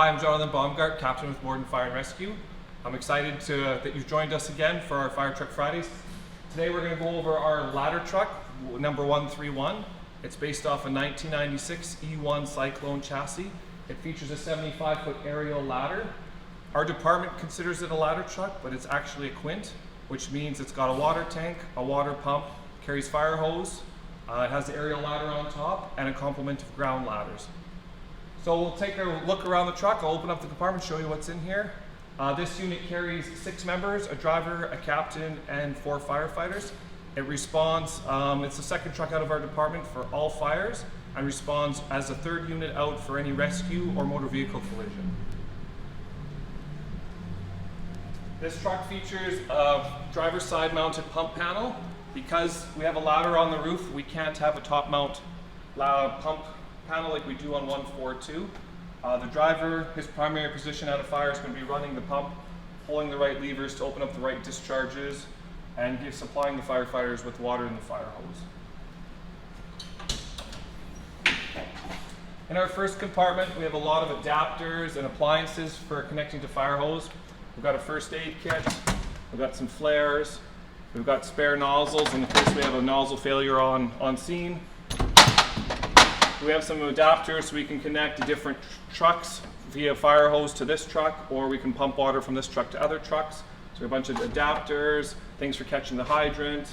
Hi, I'm Jonathan Baumgart, Captain with Warden Fire and Rescue. I'm excited that you've joined us again for our Fire Truck Fridays. Today we're going to go over our ladder truck, number 131. It's based off a 1996 E-One Cyclone chassis. It features a 75-foot aerial ladder. Our department considers it a ladder truck, but it's actually a quint, which means it's got a water tank, a water pump, carries fire hose, it has the aerial ladder on top, and a complement of ground ladders. So we'll take a look around the truck. I'll open up the compartment, show you what's in here. This unit carries 6 members, a driver, a captain, and 4 firefighters. It responds, it's the second truck out of our department for all fires, and responds as a 3rd unit out for any rescue or motor vehicle collision. This truck features a driver's side mounted pump panel. Because we have a ladder on the roof, we can't have a top mount pump panel like we do on 142. The driver, his primary position out of fire is going to be running the pump, pulling the right levers to open up the right discharges, and supplying the firefighters with water in the fire hose. In our first compartment, we have a lot of adapters and appliances for connecting to fire hose. We've got a first aid kit, we've got some flares, we've got spare nozzles in case we have a nozzle failure on scene. We have some adapters so we can connect different trucks via fire hose to this truck, or we can pump water from this truck to other trucks. So a bunch of adapters, things for catching the hydrant,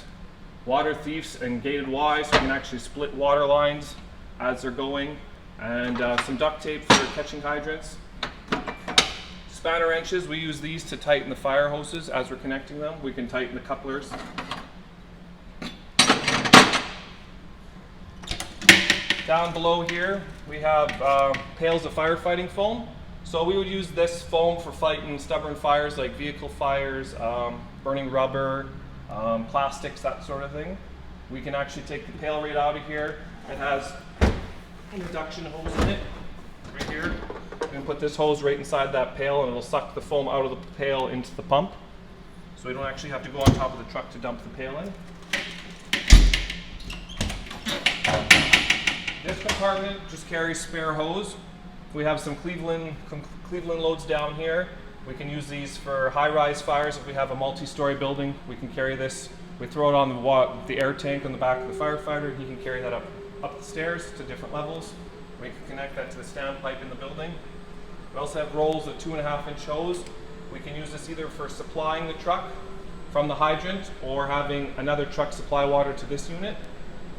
water thieves and gated Y, so we can actually split water lines as they're going, and some duct tape for catching hydrants. Spanner wrenches, we use these to tighten the fire hoses as we're connecting them. We can tighten the couplers. Down below here, we have pails of firefighting foam. So we would use this foam for fighting stubborn fires like vehicle fires, burning rubber, plastics, that sort of thing. We can actually take the pail right out of here. It has an induction hose in it, right here. We can put this hose right inside that pail and it'll suck the foam out of the pail into the pump. So we don't actually have to go on top of the truck to dump the pail in. This compartment just carries spare hose. We have some Cleveland loads down here. We can use these for high-rise fires. If we have a multi-story building, we can carry this. We throw it on the air tank on the back of the firefighter. He can carry that up the stairs to different levels. We can connect that to the standpipe in the building. We also have rolls of 2.5-inch hose. We can use this either for supplying the truck from the hydrant or having another truck supply water to this unit.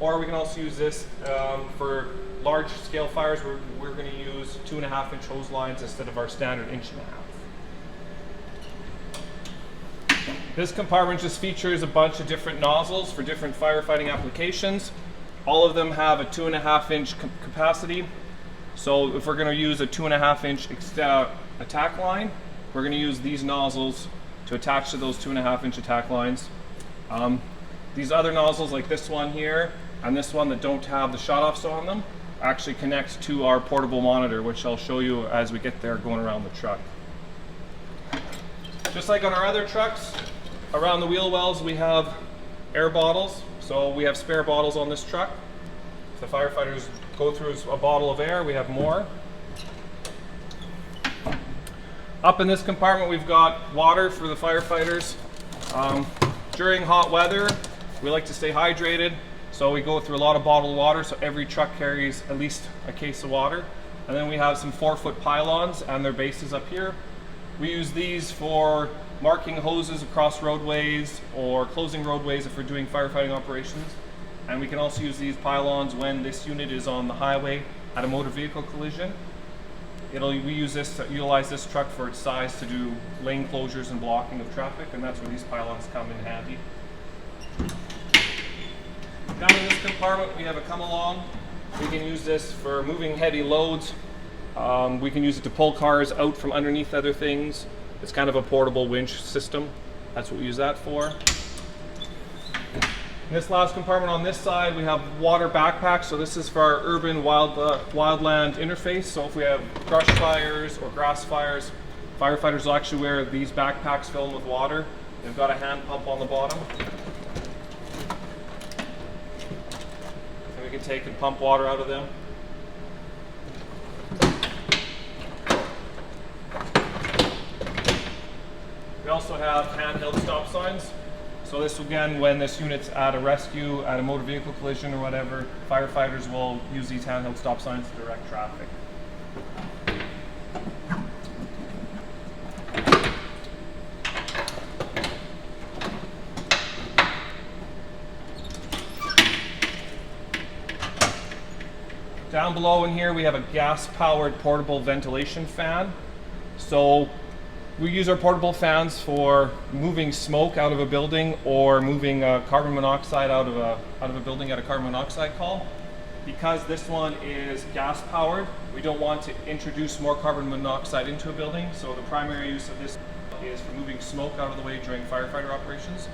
Or we can also use this for large scale fires where we're going to use 2.5-inch hose lines instead of our standard 1.5. This compartment just features a bunch of different nozzles for different firefighting applications. All of them have a 2.5-inch capacity. So if we're going to use a 2.5-inch attack line, we're going to use these nozzles to attach to those 2.5-inch attack lines. These other nozzles like this one here and this one that don't have the shut-offs on them actually connect to our portable monitor, which I'll show you as we get there going around the truck. Just like on our other trucks, around the wheel wells we have air bottles. So we have spare bottles on this truck. If the firefighters go through a bottle of air, we have more. Up in this compartment we've got water for the firefighters. During hot weather, we like to stay hydrated, so we go through a lot of bottled water, so every truck carries at least a case of water. And then we have some 4-foot pylons and their bases up here. We use these for marking hoses across roadways or closing roadways if we're doing firefighting operations. And we can also use these pylons when this unit is on the highway at a motor vehicle collision. We use this to utilize this truck for its size to do lane closures and blocking of traffic, and that's where these pylons come in handy. Down in this compartment we have a come along. We can use this for moving heavy loads. We can use it to pull cars out from underneath other things. It's kind of a portable winch system. That's what we use that for. In this last compartment on this side we have water backpacks. So this is for our urban wildland interface. So if we have brush fires or grass fires, firefighters will actually wear these backpacks filled with water. They've got a hand pump on the bottom. And we can take and pump water out of them. have handheld stop signs. So this, again, when this unit's at a rescue, at a motor vehicle collision or whatever, firefighters will use these handheld stop signs to direct traffic. Down below in here we have a gas-powered portable ventilation fan. So we use our portable fans for moving smoke out of a building or moving carbon monoxide out of a building at a carbon monoxide call. Because this one is gas-powered, we don't want to introduce more carbon monoxide into a building. So the primary use of this is for moving smoke out of the way during firefighter operations.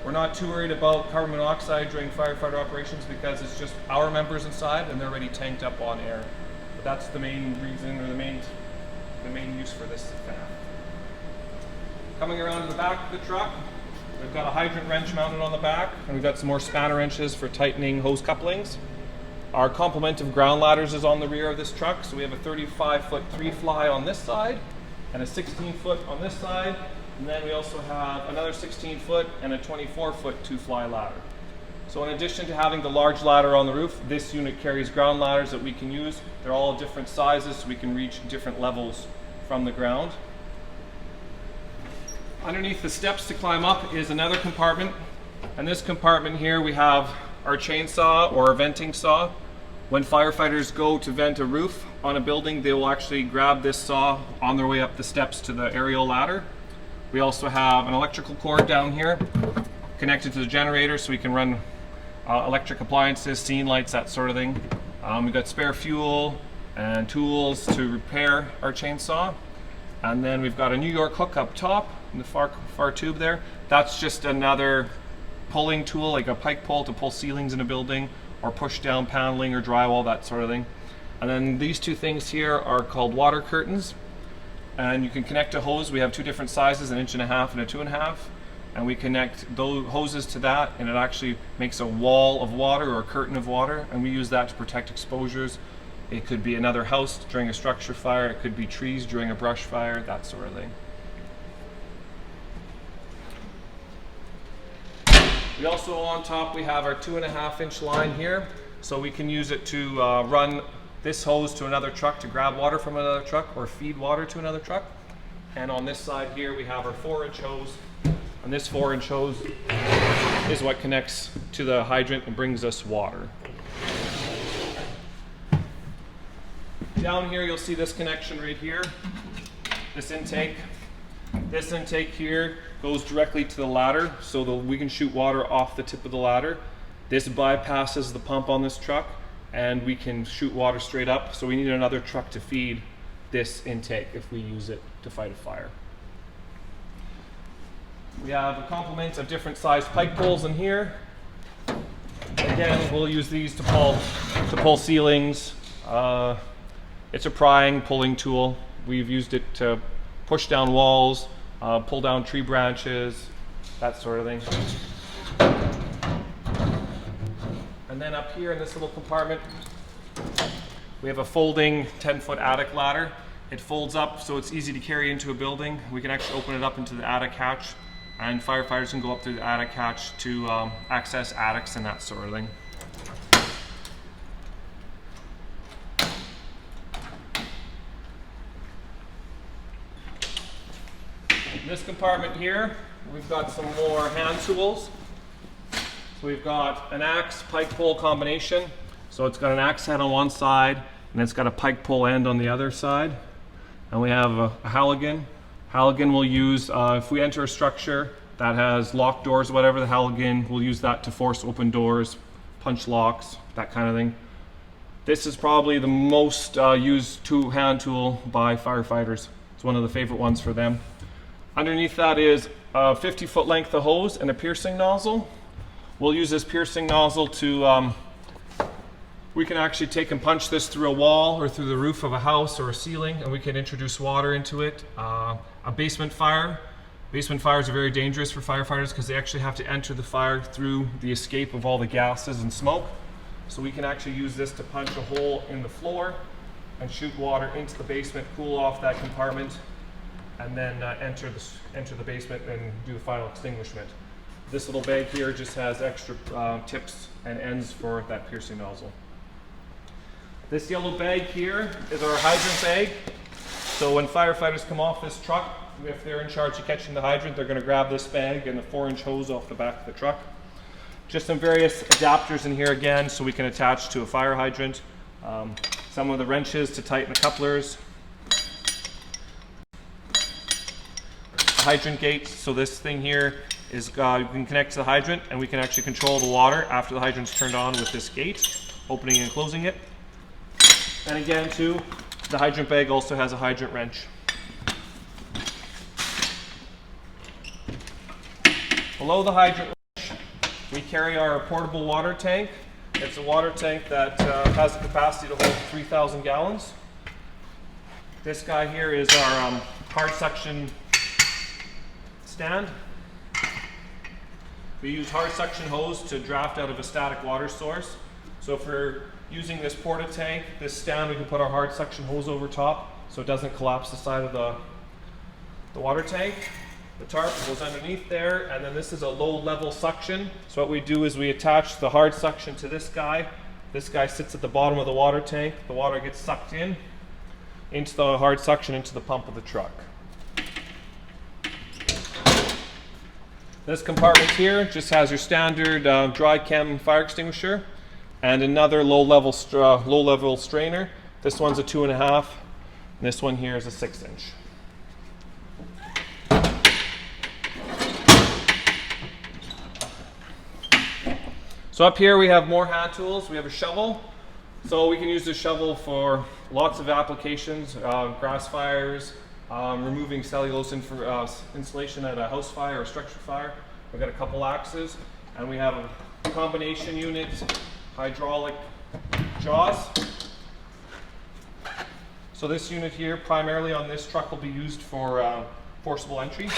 We're not too worried about carbon monoxide during firefighter operations because it's just our members inside and they're already tanked up on air. But that's the main reason, or the main use for this fan. Coming around to the back of the truck, we've got a hydrant wrench mounted on the back, and we've got some more spanner wrenches for tightening hose couplings. Our complement of ground ladders is on the rear of this truck, so we have a 35-foot 3-fly on this side and a 16-foot on this side. And then we also have another 16-foot and a 24-foot 2-fly ladder. So in addition to having the large ladder on the roof, this unit carries ground ladders that we can use. They're all different sizes, so we can reach different levels from the ground. Underneath the steps to climb up is another compartment. And this compartment here we have our chainsaw or our venting saw. When firefighters go to vent a roof on a building, they will actually grab this saw on their way up the steps to the aerial ladder. We also have an electrical cord down here connected to the generator so we can run electric appliances, scene lights, that sort of thing. We've got spare fuel and tools to repair our chainsaw. And then we've got a New York hook up top in the far tube there. That's just another pulling tool, like a pike pull to pull ceilings in a building or push down paneling or drywall, that sort of thing. And then these two things here are called water curtains. And you can connect a hose. We have two different sizes, an 1.5 inch and a 2.5 inch. And we connect those hoses to that, and it actually makes a wall of water or a curtain of water. And we use that to protect exposures. It could be another house during a structure fire. It could be trees during a brush fire, that sort of thing. We also, on top, we have our 2.5 inch line here. So we can use it to run this hose to another truck to grab water from another truck or feed water to another truck. And on this side here we have our 4-inch hose, and this 4-inch hose is what connects to the hydrant and brings us water. Down here you'll see this connection right here, this intake. This intake here goes directly to the ladder so that we can shoot water off the tip of the ladder. This bypasses the pump on this truck, and we can shoot water straight up, so we need another truck to feed this intake if we use it to fight a fire. We have a complement of different sized pike pulls in here. Again, we'll use these to pull ceilings. It's a prying, pulling tool. We've used it to push down walls, pull down tree branches, that sort of thing. And then up here in this little compartment, we have a folding 10-foot attic ladder. It folds up so it's easy to carry into a building. We can actually open it up into the attic hatch, and firefighters can go up through the attic hatch to access attics and that sort of thing. In this compartment here, we've got some more hand tools. So we've got an axe pike pole combination. So it's got an axe head on one side and it's got a pike pole end on the other side. And we have a Halligan. Halligan we'll use if we enter a structure that has locked doors or whatever, the Halligan, we'll use that to force open doors, punch locks, that kind of thing. This is probably the most used hand tool by firefighters. It's one of the favorite ones for them. Underneath that is a 50-foot length of hose and a piercing nozzle. We'll use this piercing nozzle to, we can actually take and punch this through a wall or through the roof of a house or a ceiling, and we can introduce water into it. A basement fire. Basement fires are very dangerous for firefighters because they actually have to enter the fire through the escape of all the gases and smoke. So we can actually use this to punch a hole in the floor and shoot water into the basement, cool off that compartment. and then enter the basement and do the final extinguishment. This little bag here just has extra tips and ends for that piercing nozzle. This yellow bag here is our hydrant bag. So when firefighters come off this truck, if they're in charge of catching the hydrant, they're going to grab this bag and the 4-inch hose off the back of the truck. Just some various adapters in here again so we can attach to a fire hydrant. Some of the wrenches to tighten the couplers. A hydrant gate, so this thing here is you can connect to the hydrant and we can actually control the water after the hydrant's turned on with this gate, opening and closing it. And again too, the hydrant bag also has a hydrant wrench. Below the hydrant wrench, we carry our portable water tank. It's a water tank that has the capacity to hold 3,000 gallons. This guy here is our hard suction stand. We use hard suction hose to draft out of a static water source. So if we're using this porta tank, this stand, we can put our hard suction hose over top so it doesn't collapse the side of the water tank. The tarp goes underneath there, and then this is a low level suction. So what we do is we attach the hard suction to this guy. This guy sits at the bottom of the water tank. The water gets sucked in into the hard suction into the pump of the truck. This compartment here just has your standard dry chem fire extinguisher and another low level strainer. This one's a 2.5, and this one here is a 6-inch. So up here we have more hand tools. We have a shovel. So we can use this shovel for lots of applications, grass fires, removing cellulose insulation at a house fire or structure fire. We've got a couple axes, and we have a combination unit, hydraulic jaws. So this unit here, primarily on this truck, will be used for forcible entry.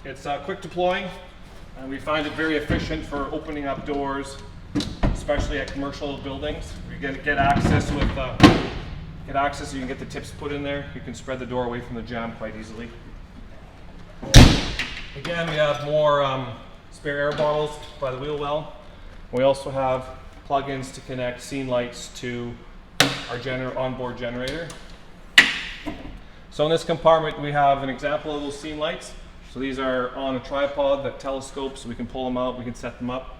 It's quick deploying, and we find it very efficient for opening up doors, especially at commercial buildings. We get access so you can get the tips put in there. You can spread the door away from the jam quite easily. Again, we have more spare air bottles by the wheel well. We also have plug-ins to connect scene lights to our onboard generator. So in this compartment, we have an example of those scene lights. So these are on a tripod that telescopes, so we can pull them out, we can set them up.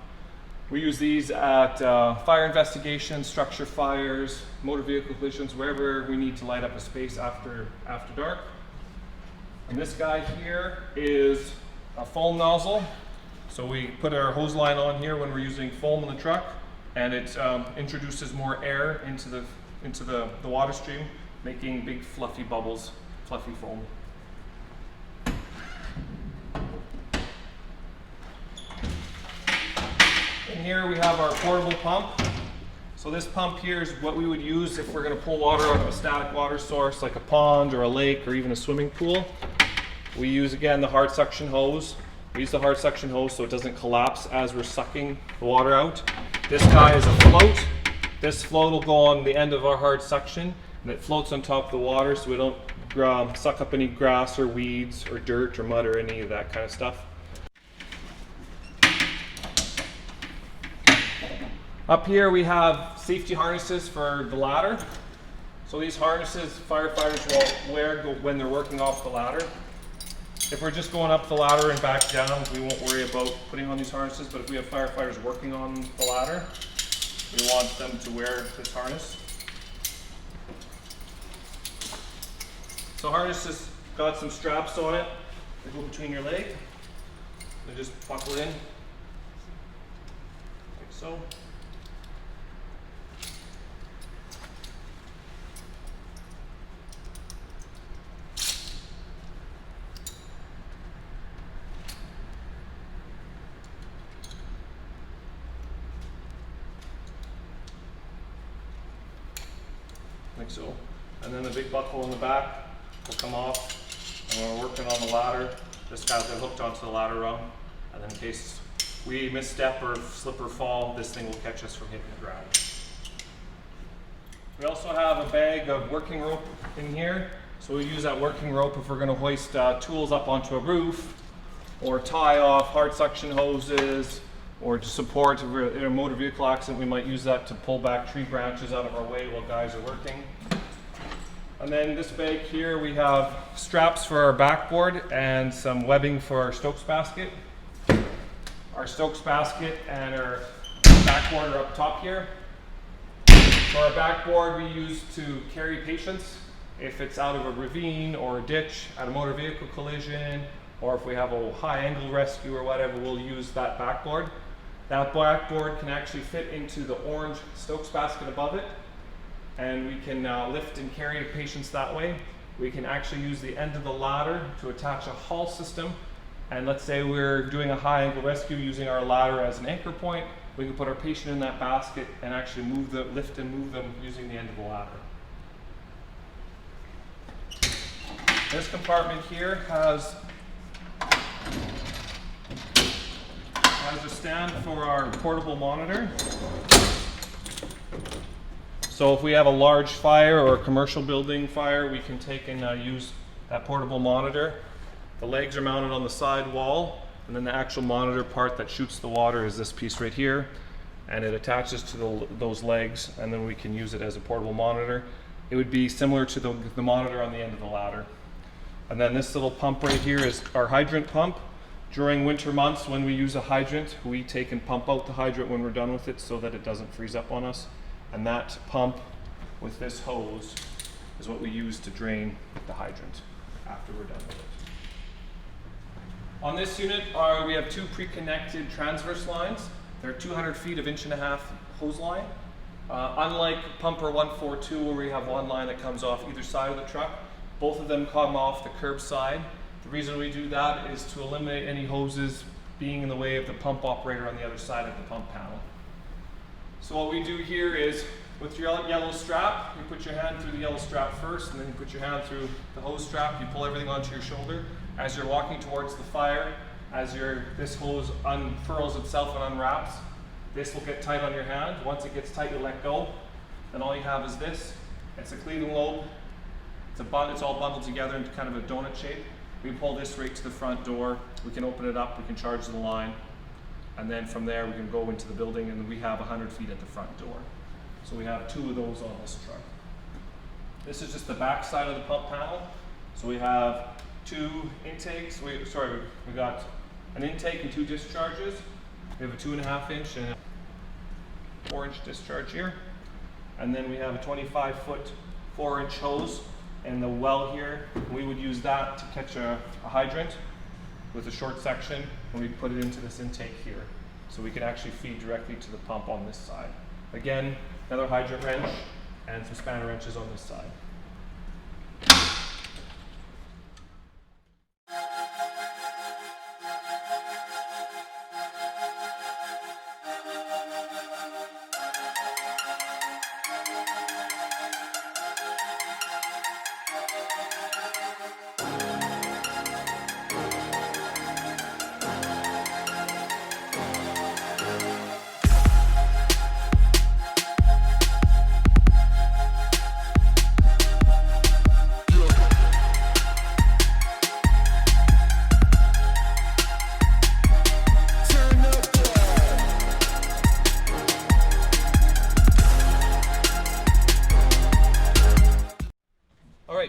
We use these at fire investigations, structure fires, motor vehicle collisions, wherever we need to light up a space after dark. And this guy here is a foam nozzle. So we put our hose line on here when we're using foam in the truck, and it introduces more air into the water stream, making big fluffy bubbles, fluffy foam. In here we have our portable pump. So this pump here is what we would use if we're going to pull water out of a static water source like a pond or a lake or even a swimming pool. We use again the hard suction hose. We use the hard suction hose so it doesn't collapse as we're sucking the water out. This guy is a float. This float will go on the end of our hard suction, and it floats on top of the water so we don't suck up any grass or weeds or dirt or mud or any of that kind of stuff. Up here we have safety harnesses for the ladder. So these harnesses firefighters will wear when they're working off the ladder. If we're just going up the ladder and back down, we won't worry about putting on these harnesses, but if we have firefighters working on the ladder, we want them to wear this harness. So harness has got some straps on it that go between your leg. They just buckle in, like so. Like so. And then the big buckle in the back will come off, and when we're working on the ladder, this guy's got hooked onto the ladder rung, and then in case we misstep or slip or fall, this thing will catch us from hitting the ground. We also have a bag of working rope in here. So we use that working rope if we're going to hoist tools up onto a roof, or tie off hard suction hoses, or to support in a motor vehicle accident. We might use that to pull back tree branches out of our way while guys are working. And then this bag here, we have straps for our backboard and some webbing for our Stokes basket. Our Stokes basket and our backboard are up top here. For our backboard, we use to carry patients if it's out of a ravine or a ditch at a motor vehicle collision, or if we have a high angle rescue or whatever, we'll use that backboard. That backboard can actually fit into the orange Stokes basket above it, and we can lift and carry patients that way. We can actually use the end of the ladder to attach a haul system, and let's say we're doing a high angle rescue using our ladder as an anchor point. We can put our patient in that basket and actually lift and move them using the end of the ladder. This compartment here has a stand for our portable monitor. So if we have a large fire or a commercial building fire, we can take and use that portable monitor. The legs are mounted on the side wall, and then the actual monitor part that shoots the water is this piece right here, and it attaches to those legs, and then we can use it as a portable monitor. It would be similar to the monitor on the end of the ladder. And then this little pump right here is our hydrant pump. During winter months when we use a hydrant, we take and pump out the hydrant when we're done with it so that it doesn't freeze up on us. And that pump with this hose is what we use to drain the hydrant after we're done with it. On this unit, we have two pre-connected transverse lines. They're 200 feet of 1.5-inch hose line. Unlike pumper 142, where we have one line that comes off either side of the truck, both of them come off the curb side. The reason we do that is to eliminate any hoses being in the way of the pump operator on the other side of the pump panel. So what we do here is, with your yellow strap, you put your hand through the yellow strap first, and then you put your hand through the hose strap. You pull everything onto your shoulder. As you're walking towards the fire, this hose unfurls itself and unwraps, this will get tight on your hand. Once it gets tight, you let go. Then all you have is this. It's a cleaning lobe. It's all bundled together into kind of a donut shape. We pull this right to the front door. We can open it up, we can charge the line, and then from there we can go into the building, and we have 100 feet at the front door. So we have two of those on this truck. This is just the back side of the pump panel. So we have two intakes. We got an intake and two discharges. We have a 2.5-inch and a 4-inch discharge here. And then we have a 25-foot 4-inch hose. And the well here, we would use that to catch a hydrant with a short section, and we'd put it into this intake here. So we can actually feed directly to the pump on this side. Again, another hydrant wrench and some spanner wrenches on this side.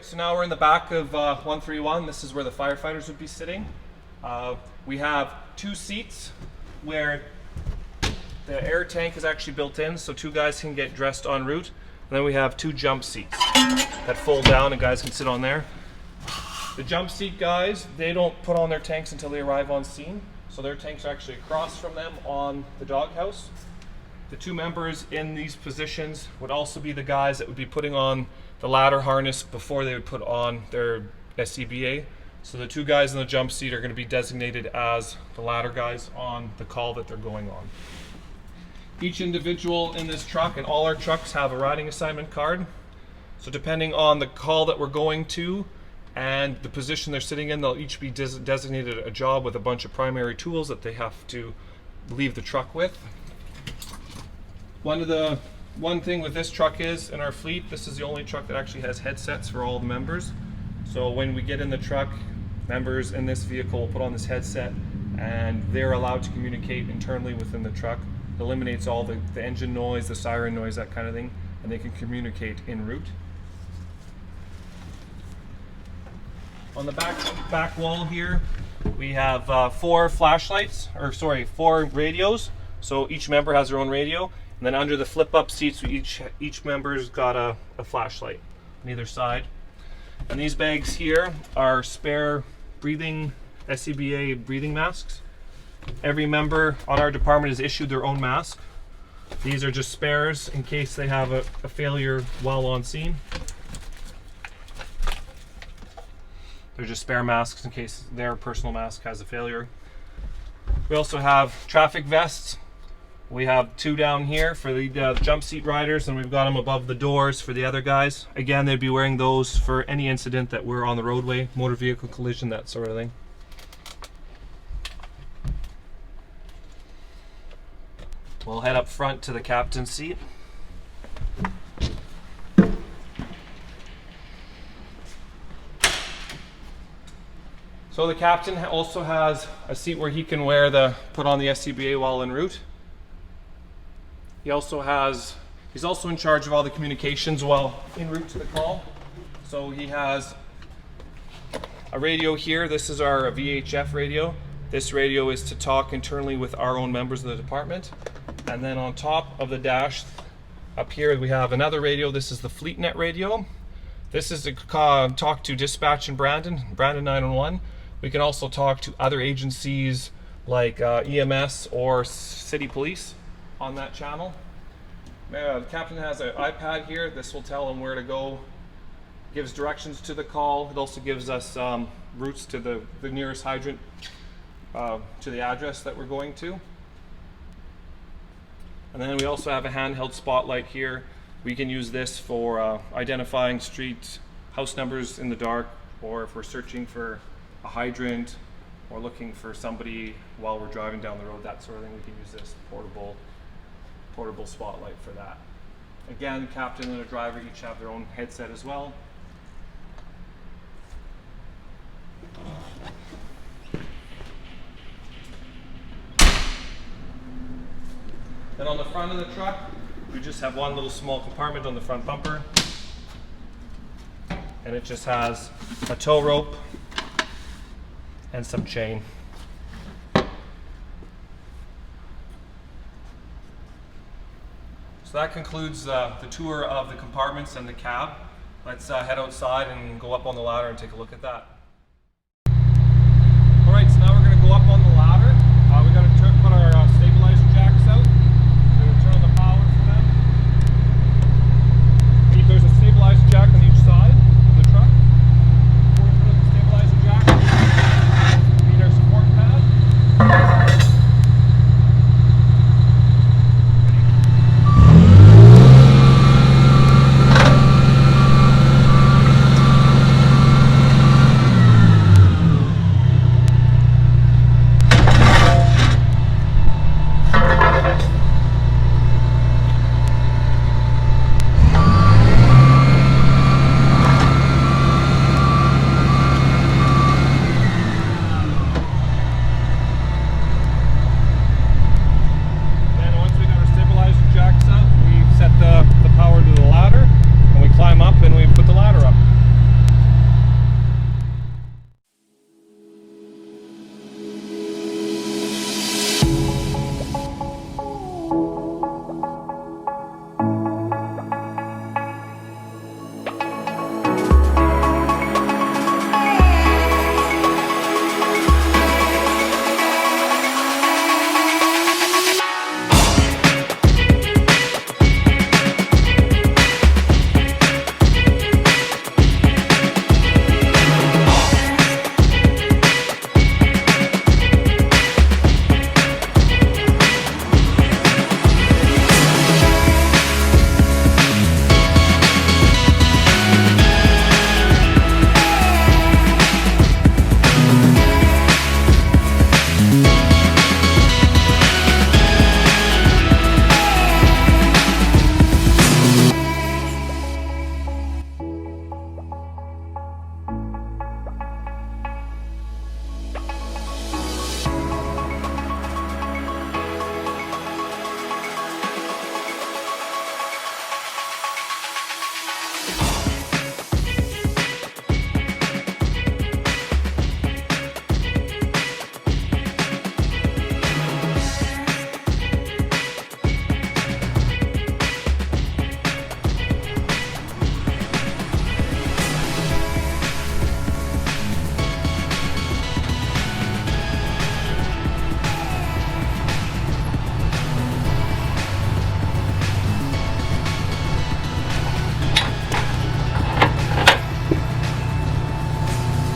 So now we're in the back of 131. This is where the firefighters would be sitting. We have two seats where the air tank is actually built in, so two guys can get dressed en route. And then we have two jump seats that fold down and guys can sit on there. The jump seat guys, they don't put on their tanks until they arrive on scene. So their tanks are actually across from them on the doghouse. The two members in these positions would also be the guys that would be putting on the ladder harness before they would put on their SCBA. So the two guys in the jump seat are going to be designated as the ladder guys on the call that they're going on. Each individual in this truck, and all our trucks have a riding assignment card. So depending on the call that we're going to and the position they're sitting in, they'll each be designated a job with a bunch of primary tools that they have to leave the truck with. One thing with this truck is, in our fleet, this is the only truck that actually has headsets for all the members. So when we get in the truck, members in this vehicle will put on this headset and they're allowed to communicate internally within the truck. It eliminates all the engine noise, the siren noise, that kind of thing, and they can communicate en route. On the back wall here, we have 4 radios. So each member has their own radio. And then under the flip-up seats, each member's got a flashlight on either side. And these bags here are spare SCBA breathing masks. Every member on our department is issued their own mask. These are just spares in case they have a failure while on scene. They're just spare masks in case their personal mask has a failure. We also have traffic vests. We have 2 down here for the jump seat riders, and we've got them above the doors for the other guys. Again, they'd be wearing those for any incident that we're on the roadway, motor vehicle collision, that sort of thing. We'll head up front to the captain's seat. So the captain also has a seat where he can put on the SCBA while en route. He's also in charge of all the communications while en route to the call. So he has a radio here. This is our VHF radio. This radio is to talk internally with our own members of the department. And then on top of the dash up here, we have another radio. This is the FleetNet radio. This is to talk to dispatch in Brandon 911. We can also talk to other agencies like EMS or city police on that channel. The captain has an iPad here. This will tell him where to go. Gives directions to the call. It also gives us routes to the nearest hydrant, to the address that we're going to. And then we also have a handheld spotlight here. We can use this for identifying house numbers in the dark, or if we're searching for a hydrant or looking for somebody while we're driving down the road, that sort of thing. We can use this portable spotlight for that. Again, the captain and the driver each have their own headset as well. Then on the front of the truck, we just have one little small compartment on the front bumper, and it just has a tow rope and some chain. So that concludes the tour of the compartments and the cab. Let's head outside and go up on the ladder and take a look at that. All right, so now we're going to go up on the ladder. We're going to put our stabilizer jacks out. We're going to turn on the power for them. There's a stabilizer jack on each side of the truck. Before we put on the stabilizer jack, we need our support pad.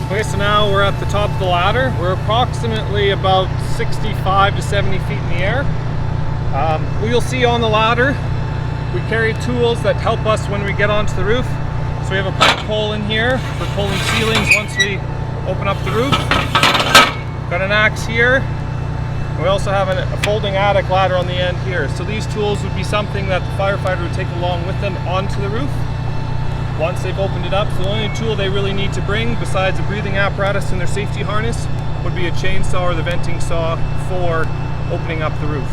Okay, so now we're at the top of the ladder. We're approximately about 65 to 70 feet in the air. You'll see on the ladder, we carry tools that help us when we get onto the roof. So we have a pipe pole in here for pulling ceilings once we open up the roof. Got an axe here. We also have a folding attic ladder on the end here. So these tools would be something that the firefighter would take along with them onto the roof once they've opened it up. So the only tool they really need to bring besides a breathing apparatus and their safety harness would be a chainsaw or the venting saw for opening up the roof.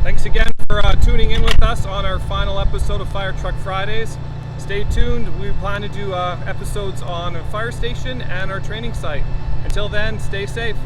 Thanks again for tuning in with us on our final episode of Fire Truck Fridays. Stay tuned. We plan to do episodes on a fire station and our training site. Until then, stay safe.